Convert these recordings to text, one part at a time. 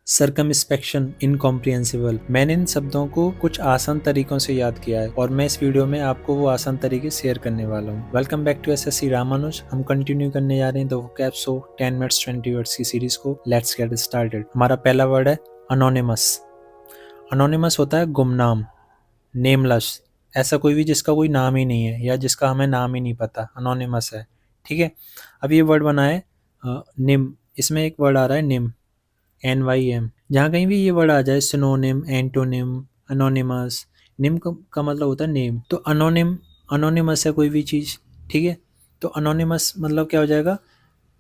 सर्कमस्पेक्शन, incomprehensible. मैंने इन शब्दों को कुछ आसान तरीकों से याद किया है और मैं इस वीडियो में आपको वो आसान तरीके शेयर करने वाला हूँ। Welcome back to SSC Ramanuj. हम कंटिन्यू करने जा रहे हैं the vocab show 10 minutes 20 words की सीरीज को। Let's get started. हमारा पहला वर्ड है अनोनिमस। अनोनिमस होता है गुमनाम, नेमलेस, ऐसा कोई भी जिसका कोई नाम ही नहीं है या जिसका हमें नाम ही नहीं पता, अनोनिमस है। ठीक है। अब ये वर्ड बना है निम। इसमें एक वर्ड आ रहा है निम, NYM। जहाँ कहीं भी ये वर्ड आ जाए, सिनोनिम, एंटोनिम, अनोनिमस, निम का मतलब होता है नेम। तो अनोनिमस है कोई भी चीज़। ठीक है। तो अनोनिमस मतलब क्या हो जाएगा,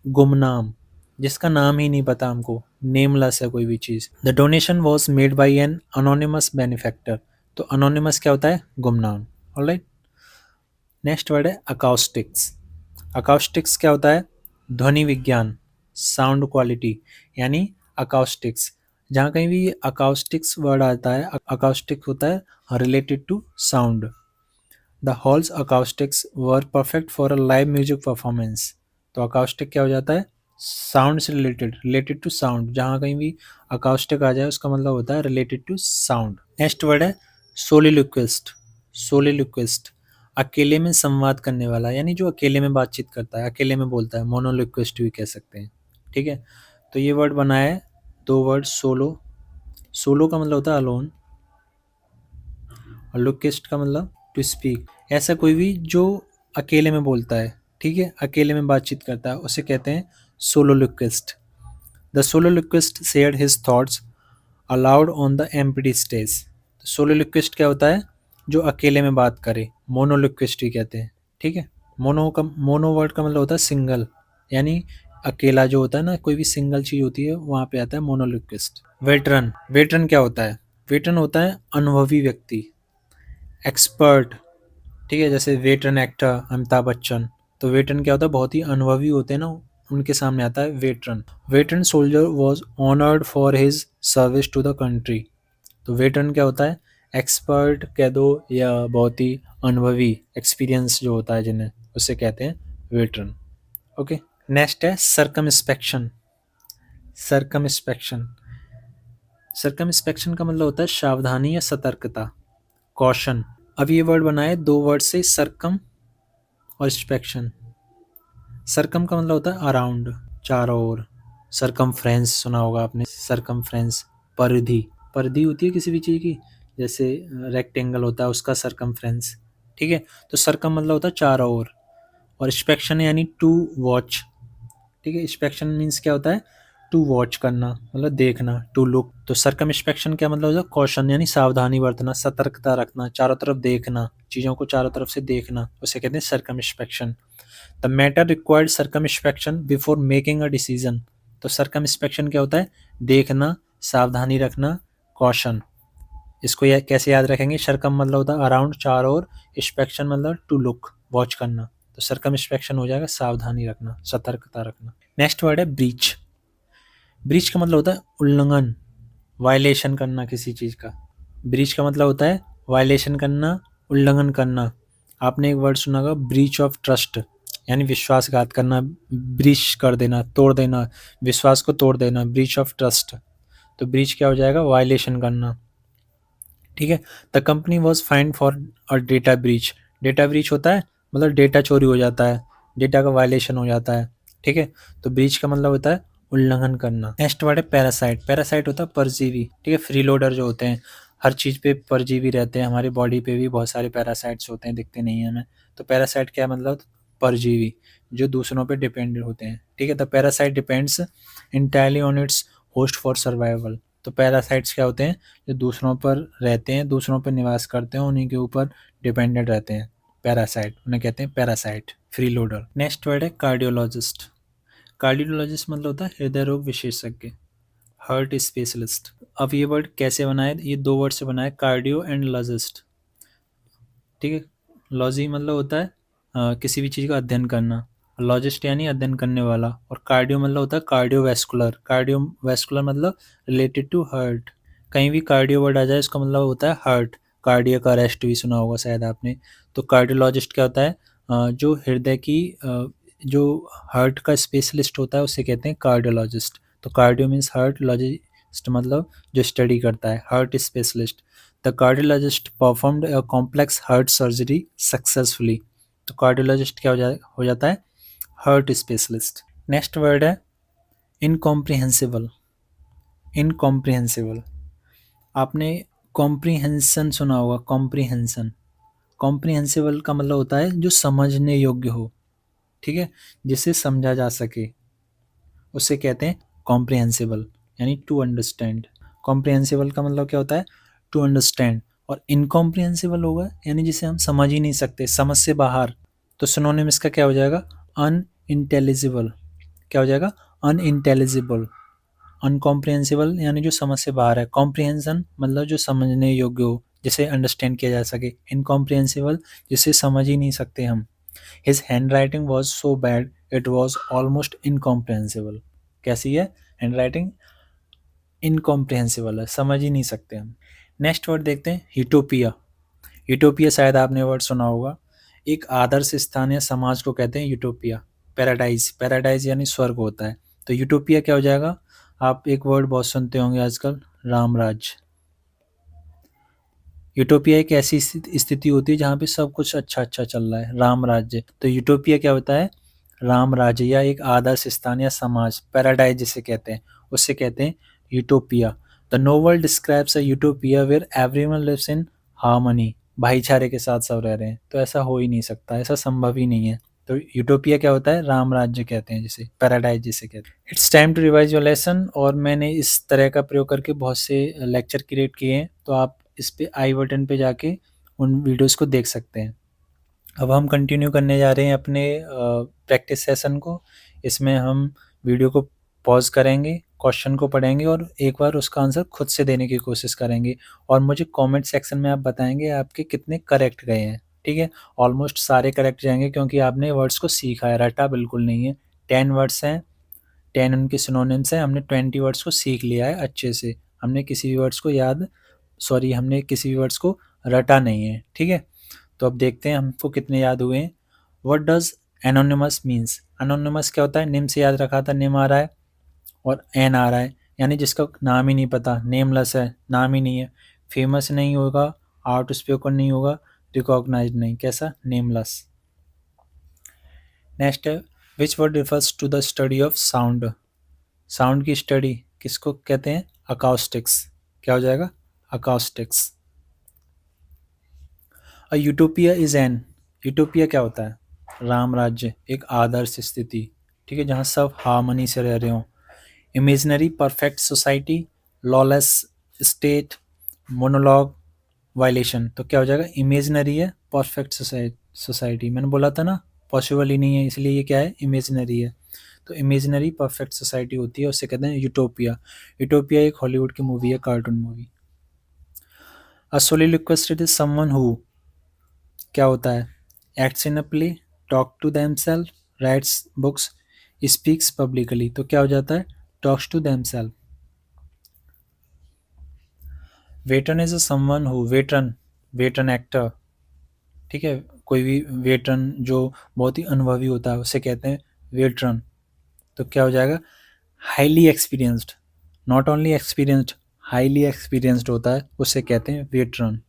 गुमनाम, जिसका नाम ही नहीं पता हमको, नेमलेस है कोई भी चीज़। The donation was made by an anonymous benefactor. तो अनोनिमस क्या होता है, गुमनाम। ऑलराइट। नेक्स्ट वर्ड है अकाउस्टिक्स। अकाउस्टिक्स क्या होता है, ध्वनि विज्ञान, साउंड क्वालिटी, यानी अकाउस्टिक्स। जहाँ कहीं भी अकाउस्टिक्स वर्ड आता है, अकाउस्टिक होता है related to sound. The hall's acoustics were perfect for a live music performance. तो अकाउस्टिक क्या हो जाता है, साउंड से रिलेटेड टू साउंड। जहाँ कहीं भी अकाउस्टिक आ जाए उसका मतलब होता है related to sound. Next word है सोलिलोक्विस्ट। सोलिलोक्विस्ट, अकेले में संवाद करने वाला, यानी जो अकेले में बातचीत करता है, अकेले में बोलता है, मोनोलिक्विस्ट भी कह सकते हैं। ठीक है। तो ये वर्ड बना है दो वर्ड, सोलो। सोलो का मतलब होता है अलोन और लोकिस्ट का मतलब टू स्पीक। ऐसा कोई भी जो अकेले में बोलता है, ठीक है, अकेले में बातचीत करता है, उसे कहते हैं soliloquist. The soliloquist shared his thoughts aloud on the empty stage. Soliloquist क्या होता है, जो अकेले में बात करे, मोनोलिक्विस्ट ही कहते हैं। ठीक है। मोनो वर्ड का मतलब होता है सिंगल, यानी अकेला जो होता है ना, कोई भी सिंगल चीज होती है वहां पे आता है मोनोलिक्विस्ट। वेटरन, वेटरन क्या होता है, वेटरन होता है अनुभवी व्यक्ति, एक्सपर्ट। ठीक है। जैसे वेटरन एक्टर अमिताभ बच्चन, तो वेटरन क्या होता है, बहुत ही अनुभवी होते हैं ना, उनके सामने आता है veteran. Veteran soldier was honoured for his service to the country. तो वेटरन क्या होता है, एक्सपर्ट कह दो या बहुत ही अनुभवी, एक्सपीरियंस जो होता है जिन्हें, उसे कहते हैं वेटरन। ओके। नेक्स्ट है सर्कमस्पेक्शन। सर्कमस्पेक्शन, सर्कमस्पेक्शन का मतलब होता है सावधानी या सतर्कता, कॉशन। अब ये वर्ड बना है दो वर्ड से, सर्कम और स्पेक्शन। सर्कम का मतलब होता है अराउंड, चारों ओर। सर्कमफ्रेंस सुना होगा आपने, सर्कमफ्रेंस, परिधि। परिधि होती है किसी भी चीज़ की, जैसे रेक्टेंगल होता है उसका सर्कमफ्रेंस। ठीक है। तो सर्कम मतलब होता है चारों ओर, और स्पेक्शन यानी टू वॉच। ठीक है। स्पेक्शन मीन्स क्या होता है, टू वॉच करना, मतलब देखना, टू लुक। तो सर्कमस्पेक्शन क्या मतलब होता है, कॉशन, यानी सावधानी बरतना, सतर्कता रखना, चारों तरफ देखना, चीज़ों को चारों तरफ से देखना, उसे कहते हैं circumspection. The matter required circumspection before making a decision. तो सर्कमस्पेक्शन क्या होता है, देखना, सावधानी रखना, कॉशन। इसको कैसे याद रखेंगे, सर्कम मतलब होता है अराउंड, चारों ओर, स्पेक्शन मतलब टू लुक, वॉच करना। तो सर्कमस्पेक्शन हो जाएगा सावधानी रखना, सतर्कता रखना। नेक्स्ट वर्ड है ब्रीच। ब्रीच का मतलब होता है उल्लंघन, वायलेशन करना किसी चीज़ का। ब्रीच का मतलब होता है वायलेशन करना, उल्लंघन करना। आपने एक वर्ड सुना होगा, ब्रीच ऑफ ट्रस्ट, यानी विश्वासघात करना, ब्रीच कर देना, तोड़ देना, विश्वास को तोड़ देना, ब्रीच ऑफ ट्रस्ट। तो ब्रीच क्या हो जाएगा, वायलेशन करना। ठीक है। The company was find for a data breach. Data breach होता है मतलब डेटा चोरी हो जाता है, डेटा का वायलेशन हो जाता है। ठीक है। तो ब्रीच का मतलब होता है उल्लंघन करना। नेक्स्ट वर्ड है पैरासाइट। पैरासाइट होता है परजीवी। ठीक है। फ्री लोडर जो होते हैं, हर चीज़ पे परजीवी रहते हैं, हमारी बॉडी पे भी बहुत सारे पैरासाइट्स होते हैं, दिखते नहीं है हमें। तो पैरासाइट क्या मतलब, परजीवी जो दूसरों पे डिपेंडेंट होते हैं। ठीक है। The parasite depends entirely on it's host for survival. तो पैरासाइट्स क्या होते हैं, जो दूसरों पर रहते हैं, दूसरों पर निवास करते हैं, उन्हीं के ऊपर डिपेंडेंट रहते हैं, पैरासाइट, उन्हें कहते हैं parasite, free loader. Next word है कार्डियोलॉजिस्ट। कार्डियोलॉजिस्ट मतलब होता है हृदय रोग विशेषज्ञ, हार्ट स्पेशलिस्ट। अब ये वर्ड कैसे बना है, ये दो वर्ड से बना है, कार्डियो एंड लॉजिस्ट। ठीक है। लॉजी मतलब होता है किसी भी चीज़ का अध्ययन करना, लॉजिस्ट यानी अध्ययन करने वाला, और कार्डियो मतलब होता है कार्डियोवैस्कुलर। कार्डियोवैस्कुलर मतलब रिलेटेड टू हार्ट। कहीं भी कार्डियो वर्ड आ जाए इसका मतलब होता है हार्ट। कार्डियक अरेस्ट भी सुना होगा शायद आपने। तो कार्डियोलॉजिस्ट क्या होता है, जो हृदय की जो हार्ट का स्पेशलिस्ट होता है उसे कहते हैं कार्डियोलॉजिस्ट। तो कार्डियो मीन्स हार्ट, लॉजी मतलब जो स्टडी करता है, heart specialist. The cardiologist performed a complex heart surgery successfully. तो कार्डियोलॉजिस्ट क्या हो जाता है? Heart specialist. नेक्स्ट वर्ड है इनकॉम्प्रिहेंसिबल। इनकॉम्प्रिहेंसिबल, आपने कॉम्प्रिहेंशन सुना होगा, कॉम्प्रिहेंशन। कॉम्प्रिहेंसिबल का मतलब होता है जो समझने योग्य हो, ठीक है, जिसे समझा जा सके, उसे कहते हैं कॉम्प्रिहेंसिबल, यानी टू अंडरस्टैंड। कॉम्प्रिहेंसिबल का मतलब क्या होता है? To understand. और इनकॉम्प्रिहेंसिबल होगा यानी जिसे हम समझ ही नहीं सकते, समझ से बाहर। तो सिनोनिम इसका क्या हो जाएगा? अनइंटेलिजिबल। क्या हो जाएगा? अनइंटेलिजिबल। अनकॉम्प्रिहेंसिबल यानी जो समझ से बाहर है। कॉम्प्रिहेंशन मतलब जो समझने योग्य हो, जिसे अंडरस्टैंड किया जा सके। इनकॉम्प्रिहेंसिबल जिसे समझ ही नहीं सकते हम। His hand writing was so bad it was almost incomprehensible. कैसी है हैंड राइटिंग? इनकॉम्प्रिहेंसिबल है, समझ ही नहीं सकते हम। नेक्स्ट वर्ड देखते हैं यूटोपिया। यूटोपिया शायद आपने वर्ड सुना होगा। एक आदर्श स्थान या समाज को कहते हैं यूटोपिया। पैराडाइज, पैराडाइज यानी स्वर्ग होता है। तो यूटोपिया क्या हो जाएगा? आप एक वर्ड बहुत सुनते होंगे आजकल, रामराज। यूटोपिया एक ऐसी स्थिति होती है जहाँ पे सब कुछ अच्छा अच्छा चल रहा है, राम राज्य। तो यूटोपिया क्या होता है? राम राज्य या एक आदर्श स्थान या समाज, पैराडाइज जिसे कहते हैं, उससे कहते हैं utopia. The novel describes a utopia where everyone lives in harmony. भाईचारे के साथ सब रह रहे हैं, तो ऐसा हो ही नहीं सकता, ऐसा संभव ही नहीं है। तो यूटोपिया क्या होता है? राम राज्य कहते हैं जिसे, पैराडाइज जिसे कहते हैं। It's time to revise your lesson. और मैंने इस तरह का प्रयोग करके बहुत से लेक्चर क्रिएट किए हैं, तो आप इस पे आई बटन पे जाके उन वीडियोस को देख सकते हैं। अब हम कंटिन्यू करने जा रहे हैं अपने प्रैक्टिस सेशन को। इसमें हम वीडियो को पॉज करेंगे, क्वेश्चन को पढ़ेंगे और एक बार उसका आंसर खुद से देने की कोशिश करेंगे। और मुझे कमेंट सेक्शन में आप बताएंगे आपके कितने करेक्ट गए हैं, ठीक है। ऑलमोस्ट सारे करेक्ट जाएंगे क्योंकि आपने वर्ड्स को सीखा है, रटा बिल्कुल नहीं है। 10 वर्ड्स हैं, 10 उनके सिनोनिम्स हैं, हमने 20 वर्ड्स को सीख लिया है अच्छे से। हमने किसी भी वर्ड्स को हमने किसी भी वर्ड्स को रटा नहीं है, ठीक है। तो अब देखते हैं हमको कितने याद हुए हैं। What does anonymous means? Anonymous क्या होता है? नेम से याद रखा था, नेम आ रहा है और एन आ रहा है, यानी जिसका नाम ही नहीं पता, नेमलेस है, नाम ही नहीं है। फेमस नहीं होगा, आउट स्पोकन नहीं होगा, रिकॉग्नाइज्ड नहीं, कैसा? नेमलेस। नेक्स्ट है which word refers to the study of sound? Sound की स्टडी किसको कहते हैं? अकाउस्टिक्स। क्या हो जाएगा? Acoustics. A utopia is an, utopia क्या होता है? राम राज्य, एक आदर्श स्थिति, ठीक है, जहाँ सब हार्मनी से रह रहे हो। Imaginary perfect society, lawless state, monologue, violation. तो क्या हो जाएगा? इमेजिनरी है, परफेक्ट सोसाइटी, मैंने बोला था ना पॉसिबल ही नहीं है, इसलिए ये क्या है? इमेजिनरी है। तो इमेजिनरी परफेक्ट सोसाइटी होती है, उससे कहते हैं यूटोपिया। यूटोपिया एक हॉलीवुड की मूवी है, cartoon movie. A soliloquist is someone who, क्या होता है? Acts in a play, talk to themselves, writes books, speaks publicly. तो क्या हो जाता है? Talks to themselves. Veteran is a someone who, veteran, veteran actor, ठीक है, कोई भी वेटरन जो बहुत ही अनुभवी होता है उसे कहते हैं वेटरन। तो क्या हो जाएगा? Highly experienced, not only experienced, highly experienced होता है, उसे कहते हैं वेटरन।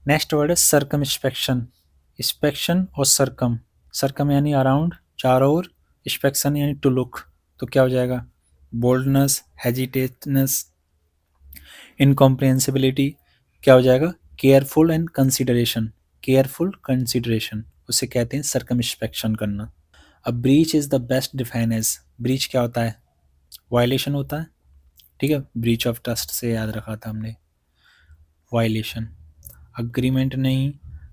नेक्स्ट वर्ड है सर्कमस्पेक्शन। स्पेक्शन और सरकम, सरकम यानी अराउंड, चारों ओर, स्पेक्शन यानी टू लुक। तो क्या हो जाएगा? Boldness, hesitateness, incomprehensibility. क्या हो जाएगा? Careful and consideration, careful consideration, उसे कहते हैं सर्कमस्पेक्शन करना। अब breach is the best define as, breach क्या होता है? वायलेशन होता है, ठीक है, ब्रीच ऑफ ट्रस्ट से याद रखा था हमने, वायलेशन। अग्रीमेंट नहीं,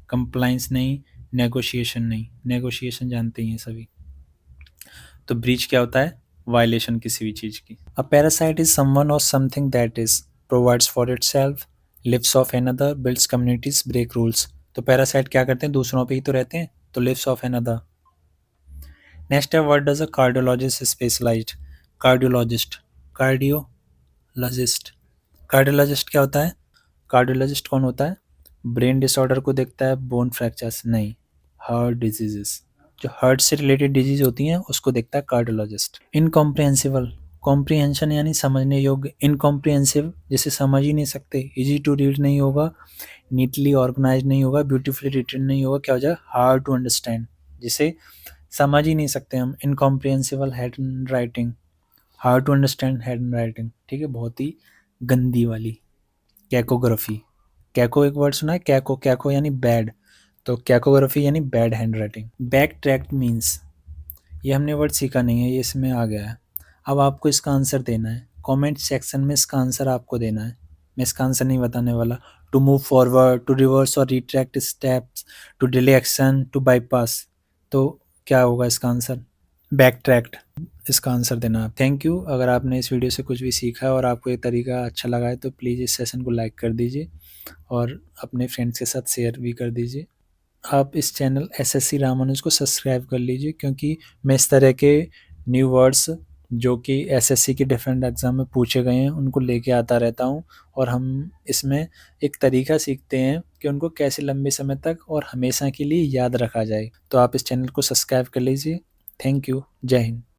कंप्लाइंस नहीं, नेगोशिएशन नहीं, नेगोशिएशन जानते ही हैं सभी। तो ब्रीच क्या होता है? वायलेशन किसी भी चीज़ की। अ पैरासाइट इज समवन और something that is provides for itself, lives off another, builds communities, break rules. तो पैरासाइट क्या करते हैं? दूसरों पे ही तो रहते हैं, तो लिव्स ऑफ एनदर। नेक्स्ट है what does a cardiologist specialized? Cardiologist, cardiologist, cardiologist क्या होता है? कार्डियोलॉजिस्ट कौन होता है? ब्रेन डिसऑर्डर को देखता है, बोन फ्रैक्चर्स नहीं, हार्ट डिजीजेस, जो हार्ट से रिलेटेड डिजीज होती हैं उसको देखता है कार्डियोलॉजिस्ट। इनकॉम्प्रिहेंसिबल, कॉम्प्रिहेंशन यानी समझने योग्य, इनकॉम्प्रिहेंसिव जिसे समझ ही नहीं सकते, इजी टू रीड नहीं होगा, नीटली ऑर्गेनाइज नहीं होगा, ब्यूटीफुली रिटन नहीं होगा, क्या हो जाएगा, हार्ड टू अंडरस्टैंड जिसे समझ ही नहीं सकते हम, incomprehensible hand writing, hard to understand hand writing, ठीक है, बहुत ही गंदी वाली। कैकोग्राफी, कैको एक वर्ड सुना है, कैको, कैको यानी बैड, तो कैकोग्राफी यानी bad hand writing. Back tract means, ये हमने वर्ड सीखा नहीं है, ये इसमें आ गया है। अब आपको इसका आंसर देना है, कमेंट सेक्शन में इसका आंसर आपको देना है, मैं इसका आंसर नहीं बताने वाला। To move forward, to reverse और retract steps, to delay action, to bypass, तो क्या होगा इसका आंसर, बैक ट्रैक्ट, इसका आंसर देना आप। Thank you. अगर आपने इस वीडियो से कुछ भी सीखा है और आपको ये तरीका अच्छा लगा है तो प्लीज़ इस सेशन को लाइक कर दीजिए और अपने फ्रेंड्स के साथ शेयर भी कर दीजिए। आप इस चैनल एसएससी रामानुज को सब्सक्राइब कर लीजिए, क्योंकि मैं इस तरह के न्यू वर्ड्स जो कि एसएससी के डिफरेंट एग्ज़ाम में पूछे गए हैं उनको लेके आता रहता हूँ, और हम इसमें एक तरीका सीखते हैं कि उनको कैसे लंबे समय तक और हमेशा के लिए याद रखा जाए। तो आप इस चैनल को सब्सक्राइब कर लीजिए। Thank you. जय हिंद।